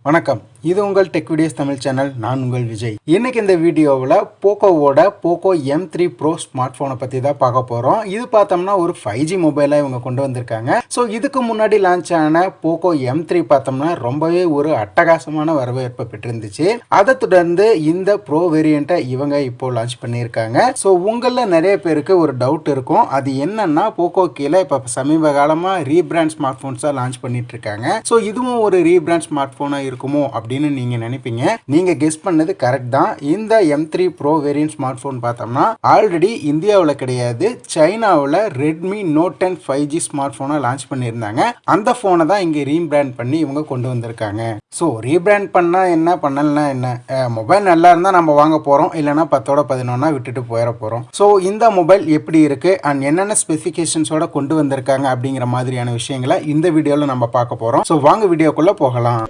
வணக்கம், இது உங்கள் டெக் வீடியோஸ் தமிழ் சேனல். நான் உங்கள் விஜய். இன்னைக்கு இந்த வீடியோவில் போக்கோவோட போக்கோ M3 ப்ரோ ஸ்மார்ட் ஃபோனை பற்றி தான் பார்க்க போகிறோம். இது பார்த்தோம்னா ஒரு 5G மொபைலாக இவங்க கொண்டு வந்திருக்காங்க. ஸோ இதுக்கு முன்னாடி லான்ச் ஆன போக்கோ M3 பார்த்தோம்னா ரொம்பவே ஒரு அட்டகாசமான வரவேற்பை பெற்றிருந்துச்சு. அதை தொடர்ந்து இந்த ப்ரோ வேரியண்ட்டை இவங்க இப்போ லான்ச் பண்ணியிருக்காங்க. ஸோ உங்களில் நிறைய பேருக்கு ஒரு டவுட் இருக்கும், அது என்னன்னா போக்கோ கீழே இப்போ சமீப காலமாக ரீபிராண்ட் ஸ்மார்ட் ஃபோன்ஸாக லான்ச் பண்ணிட்டு இருக்காங்க. ஸோ இதுவும் ஒரு ரீபிராண்ட் ஸ்மார்ட் ஃபோனாக இருக்குமோ அப்படின்னு நீங்க நினைப்பீங்க. நீங்க கெஸ் பண்ணது கரெக்ட் தான். இந்த M3 bro variant smart phone பார்த்தோம்னா ஆல்ரெடி இந்தியாவில் கிடையாது, சைனாவில் ரெட்மி நோட் 10 5G ஸ்மார்ட் போனை லான்ச் பண்ணியிருந்தாங்க. அந்த போனை தான் இங்க ரீபிராண்ட் பண்ணி இவங்க கொண்டு வந்திருக்காங்க. ஸோ ரீபிராண்ட் பண்ணா என்ன, பண்ணலனா என்ன, மொபைல் நல்லா இருந்தா நம்ம வாங்க போறோம், இல்லைன்னா 10ஓட 11 விட்டுட்டு போயிட போறோம். ஸோ இந்த மொபைல் எப்படி இருக்கு அண்ட் என்னென்ன ஸ்பெசிஃபிகேஷன்ஸோட கொண்டு வந்திருக்காங்க அப்படிங்கிற மாதிரியான விஷயங்களை இந்த வீடியோவில் நம்ம பார்க்க போறோம். ஸோ வாங்க வீடியோக்குள்ள போகலாம்.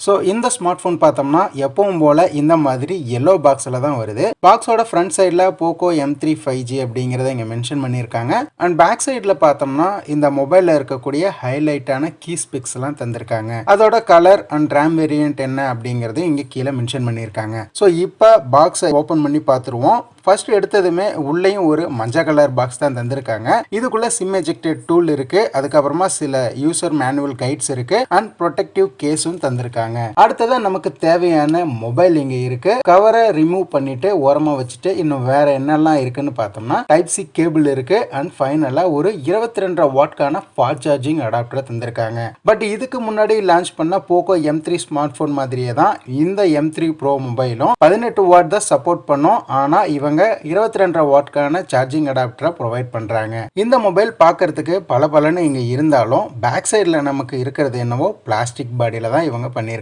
ஸோ இந்த ஸ்மார்ட் ஃபோன் பார்த்தோம்னா எப்பவும் போல் இந்த மாதிரி எல்லோ பாக்ஸில் தான் வருது. பாக்ஸோட ஃப்ரண்ட் சைடில் போக்கோ M3 5G அப்படிங்கிறத இங்கே மென்ஷன் பண்ணியிருக்காங்க. அண்ட் பேக் சைடில் பார்த்தோம்னா இந்த மொபைலில் இருக்கக்கூடிய ஹைலைட்டான கீ ஸ்பெக்ஸ் எல்லாம் தந்திருக்காங்க. அதோட கலர் அண்ட் ரேம் வேரியன்ட் என்ன அப்படிங்கிறது இங்கே கீழே மென்ஷன் பண்ணியிருக்காங்க. ஸோ இப்போ பாக்ஸை ஓப்பன் பண்ணி பார்த்துருவோம். ஃபர்ஸ்ட் எடுத்ததுமே உள்ளேயும் ஒரு மஞ்சள் கலர் பாக்ஸ் தான் தந்திருக்காங்க. இதுக்குள்ள சிம் எஜெக்டட் டூல் இருக்கு, அதுக்கப்புறமா சில யூசர் மேனுவல் கைட்ஸ் இருக்கு அண்ட் ப்ரொடெக்டிவ் கேஸும் தந்திருக்காங்க. அடுத்ததா நமக்கு தேவையான மொபைல் இங்க இருக்கு. கவரை ரிமூவ் பண்ணிட்டு ஓரமா வச்சுட்டு இன்னும் வேற என்னெல்லாம் இருக்குன்னு பார்த்தோம்னா டைப் சி கேபிள் இருக்கு அண்ட் ஃபைனலா ஒரு 22 வாட்கான ஃபாஸ்ட் சார்ஜிங் அடாப்டர் தந்திருக்காங்க. பட் இதுக்கு முன்னாடி லான்ச் பண்ண போக்கோ M3 ஸ்மார்ட் போன் மாதிரியே தான் இந்த M3 ப்ரோ மொபைலும் 18 வாட் தான் சப்போர்ட் பண்ணும். ஆனா இவங்க 22 வாட்கான சார்ஜிங் அடாப்டரை ப்ரொவைட் பண்றாங்க. இந்த மொபைல் பார்க்கறதுக்கு பலன்னு இங்க இருந்தாலும் பேக் சைடுல நமக்கு இருக்கிறது என்னவோ பிளாஸ்டிக் பாடியில தான் இவங்க பண்ணியிருக்காங்க.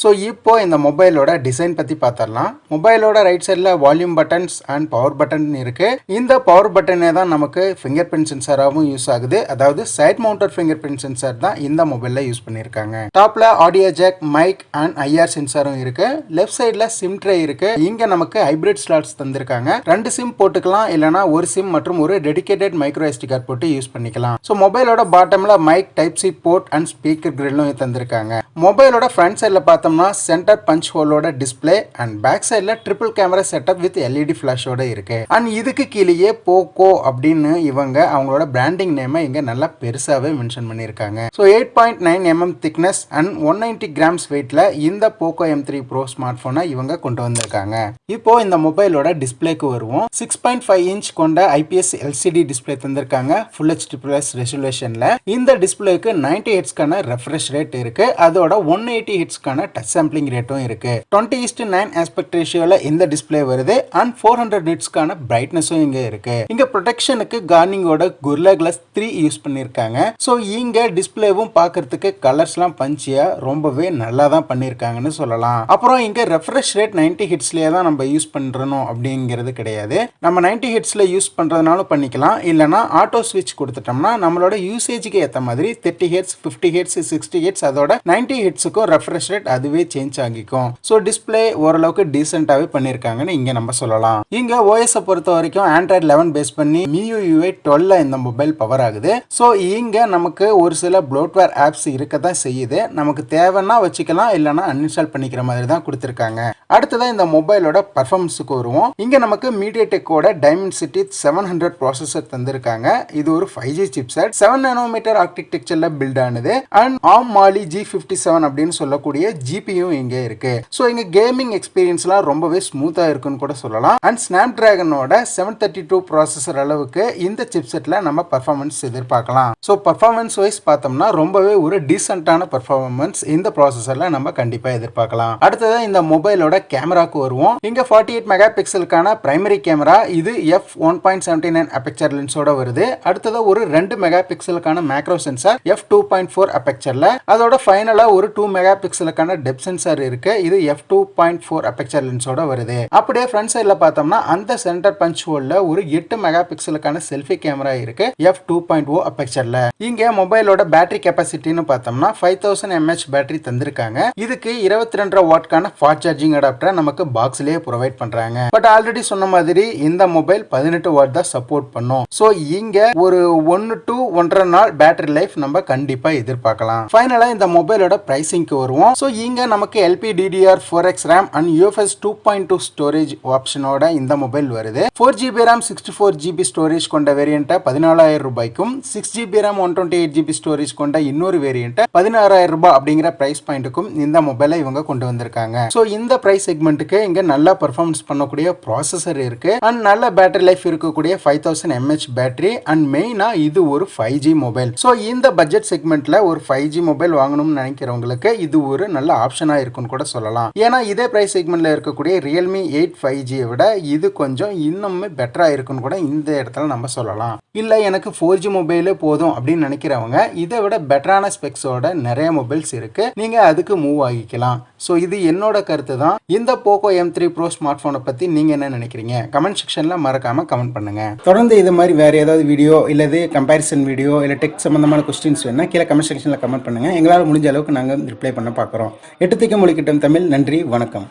ஸோ இப்போ இந்த மொபைலோட டிசைன் பத்தி பார்த்தரலாம். மொபைலோட ரைட் சைடில் volume buttons and power button இருக்கு. இந்த பவர் பட்டனே தான் நமக்கு ஃபிங்கர் பிரிண்ட் சென்சாராகவும் யூஸ் ஆகுது. அதாவது side mounted fingerprint sensor தான் இந்த மொபைல்ல யூஸ் பண்ணியிருக்காங்க. டாப்ல audio jack, mic and IR சென்சாரும் இருக்கு. லெஃப்ட் சைடில் சிம் ட்ரே இருக்கு. இங்க நமக்கு ஹைபிரிட் ஸ்லாட்ஸ் தந்திருக்காங்க. 2 சிம் போட்டுக்கலாம், இல்லனா ஒரு சிம் மற்றும் ஒரு டெடிகேட்டட் மைக்ரோ SD கார்டு போட்டு யூஸ் பண்ணிக்கலாம். சோ மொபைலோட பாட்டம்ல mic, type C port and speaker கிரில்லும் தந்திருக்காங்க. மொபைலோட ஃப்ரண்ட் சைடுல பார்த்தோம்னா சென்டர் பஞ்ச் ஹோலோட டிஸ்ப்ளே அண்ட் பேக் சைடுல triple camera setup with LED ஃபிளாஷோட இருக்கு. அண்ட் இதுக்கு கீழேயே போக்கோ அப்படின்னு இவங்க அவங்களோட பிராண்டிங் நேமை இங்க நல்லா பெருசாவே மென்ஷன் பண்ணிருக்காங்க. So 8.9 mm thickness and 190 grams வெயிட்ல இந்த போக்கோ M3 ப்ரோ ஸ்மார்ட் போனை இவங்க கொண்டு வந்திருக்காங்க. இப்போ இந்த மொபைலோட டிஸ்ப்ளேக்கு வருவோம். 6.5 இன்ச் கொண்ட IPS LCD டிஸ்ப்ளே தந்திருக்காங்க ஃபுல் HD+ ரெசல்யூஷன்ல. இந்த டிஸ்ப்ளேக்கு 90 ஹெர்ட்ஸ்க்கான ரெஃப்ரெஷ் ரேட் இருக்கு. அதோட 180 ஹெர்ட்ஸ்க்கான டச் சாம்பிளிங் ரேட்டும் இருக்கு. 20:9 ஆஸ்பெக்ட் ரேஷியோல இந்த டிஸ்ப்ளே வருது அண்ட் 400 நிட்ஸ்க்கான பிரைட்னஸும் இங்க இருக்கு. இங்க ப்ரொடெக்ஷனுக்கு கார்னிங்கோட Gorilla Glass 3 யூஸ் பண்ணிருக்காங்க. சோ இங்க டிஸ்ப்ளேவும் பார்க்கிறதுக்கு கலர்ஸ்லாம் பஞ்சியா ரொம்பவே நல்லா தான் பண்ணிருக்காங்கன்னு சொல்லலாம். அப்புறம் இங்க ரெஃப்ரெஷ் ரேட் 90 ஹெர்ட்ஸ்லயே தான் நம்ம யூஸ் பண்றோம் அப்படிங்கிறது கிடையாது. நம்ம 90 ஹெர்ட்ஸ்ல யூஸ் பண்றதுனாலும் பண்ணிக்கலாம், இல்லனா ஆட்டோ ஸ்விட்ச் கொடுத்துட்டோம்னா நம்மளோட யூசேஜுக்கு ஏத்த மாதிரி 30 ஹெர்ட்ஸ், 50 ஹெர்ட்ஸ், 60 ஹெர்ட்ஸ் அதோட 90 ஹெர்ட்ஸ்க்கும் ரெஃப்ரெஷ் ரேட் அதுவே சேஞ்ச் ஆகிக்கும். சோ டிஸ்ப்ளே ஓரளவுக்கு டீசென்ட்டாவே பண்ணிருக்காங்கன்னு இங்க நம்ம சொல்லலாம். இங்க OS பொறுத்த வரைக்கும் Android 11 பேஸ் பண்ணி MIUI 12 இந்த மொபைல் பவர் ஆகுது. சோ இங்க நமக்கு ஒரு சில ப்ளோட்வேர் ஆப்ஸ் இருக்க தான் செய்யுது. நமக்கு தேவைன்னா வச்சுக்கலாம், இல்லனா அன்இன்ஸ்டால் பண்ணிக்கிற மாதிரி தான் கொடுத்திருக்காங்க. அடுத்ததான் இந்த மொபைலோட பர்ஃபார்மன்ஸுக்கு வருவோம். இங்க நமக்கு மீடியாடெக்கோட டைமென்சிட்டி 700 ப்ராசஸர் தந்திருக்காங்க. இது ஒரு 5G சிப்செட் 7 நானோமீட்டர் ஆர்கிடெக்சர்ல பில்ட் ஆனது அண்ட் ARM Mali G57 அப்படின்னு சொல்லக்கூடிய GPU இங்க இருக்கு. சோ இங்க கேமிங் எக்ஸ்பீரியன்ஸ்லாம் ரொம்பவே ஸ்மூத்தா இருக்குன்னு கூட சொல்லலாம். அண்ட் ஸ்னாப்டிராகனோட 732 ப்ராசஸர் அளவுக்கு இந்த சிப்செட்ல நம்ம பர்ஃபார்மன்ஸ் எதிர்பார்க்கலாம். சோ பர்ஃபார்மன்ஸ் வைஸ் பார்த்தோம்னா ரொம்பவே ஒரு டீசென்ட்டான பர்ஃபார்மன்ஸ் இந்த ப்ராசஸர்ல நம்ம கண்டிப்பா எதிர்பார்க்கலாம். அடுத்ததான் இந்த மொபைலோட கேமராக்கு வருவோம். இங்க 48 மெகா பிக்சலுக்கான பிரைமரி கேமரா, இது f1.79 அபெக்சர் லென்ஸோட வருது. அடுத்தது ஒரு 2 மெகா பிக்சலுக்கான மேக்ரோ சென்சார் f2.4 அபெக்சர்ல. அதோட ஃபைனலா ஒரு 2 மெகா பிக்சலுக்கான டெப்த் சென்சார் இருக்கு. இது f2.4 அபெக்சர் லென்ஸோட வருது. அப்படியே ஃப்ரண்ட் சைடுல பார்த்தோம்னா அந்த சென்டர் பஞ்ச் ஹோல்ல ஒரு 8 மெகா பிக்சலுக்கான செல்ஃபி கேமரா இருக்கு f2.0 அபெக்சர்ல. இங்க மொபைலோட பேட்டரி கெபாசிட்டின்னு பார்த்தோம்னா 5000 mAh பேட்டரி தந்திருக்காங்க. இதுக்கு 22 வாட்கான ஃபாஸ்ட் சார்ஜிங் அடாப்டரை நமக்கு பாக்ஸ்லயே ப்ரொவைட் பண்றாங்க. பட் ஆல்ரெடி சொன்ன மாதிரி இந்த மொபைல் 18 வாட் தான் சப்போர்ட் பண்ணும். சோ இங்க ஒரு 1 to 1.5 நாள் பேட்டரி லைஃப் நம்ம கண்டிப்பா எதிர்பார்க்கலாம். ஃபைனலா இந்த மொபைலோட பிரைசிங்க்கு வருவோம். சோ இங்க நமக்கு LPDDR4X RAM and UFS 2.2 storage ஆப்ஷனோட இந்த மொபைல் வருது. 4GB RAM 64GB ஸ்டோரேஜ் கொண்ட வேரியண்ட்டை 14,000 ரூபாய்க்கும் 6GB RAM 128GB ஸ்டோரேஜ் கொண்ட இன்னொரு வேரியண்ட்டை 16,000 ரூபாய் அப்படிங்கிற பிரைஸ் பாயிண்ட்டுக்கும் இந்த மொபைலை இவங்க கொண்டு வந்திருக்காங்க. ஸோ இந்த பிரைஸ் செக்மெண்ட்டுக்கு இங்க நல்ல பெர்ஃபார்மன்ஸ் பண்ணக்கூடிய ப்ராசஸர் இருக்கு அண்ட் நல்ல பேட்டரி லைஃப் இருக்கக்கூடிய 5000 mAh பேட்டரி அண்ட் மெயினா இது ஒரு 5G மொபைல். ஸோ இந்த பட்ஜெட் செக்மெண்ட்ல ஒரு 5G மொபைல் வாங்கணும்னு நினைக்கிறவங்களுக்கு இது ஒரு நல்ல ஆப்ஷனா இருக்குன்னு கூட சொல்லலாம். ஏன்னா இதே பிரைஸ் செக்மெண்ட்ல இருக்கக்கூடிய Realme 8 5G விட இது கொஞ்சம் இன்னுமே பெட்டரா இருக்குன்னு கூட இந்த இடத்துல நம்ம சொல்லலாம். இல்ல எனக்கு 4G மொபைலே போதும் அப்படின்னு நினைக்கிறவங்க இதை விட பெட்டரான ஸ்பெக்ஸோட நிறைய மொபைல்ஸ் இருக்கு, நீங்க அதுக்கு மூவ் ஆகிக்கலாம். ஸோ இது என்னோட கருத்து தான். இந்த போகோ M3 Pro ஸ்மார்ட் போனை பத்தி நீங்க என்ன நினைக்கிறீங்க? கமெண்ட் செக்ஷன்ல மறக்காம கமெண்ட் பண்ணுங்க. தொடர்ந்து இது மாதிரி வேற ஏதாவது வீடியோ இல்லது கம்பேரிசன் வீடியோ இல்ல டெக் சம்பந்தமான கொஸ்டின்ஸ் வேணா கீழே கமெண்ட் செக்ஷன்ல கமெண்ட் பண்ணுங்க. எங்களால் முடிஞ்ச அளவுக்கு நாங்க ரிப்ளை பண்ண பார்க்குறோம். 8 திக்கு மொழிக்கிட்டம் தமிழ். நன்றி, வணக்கம்.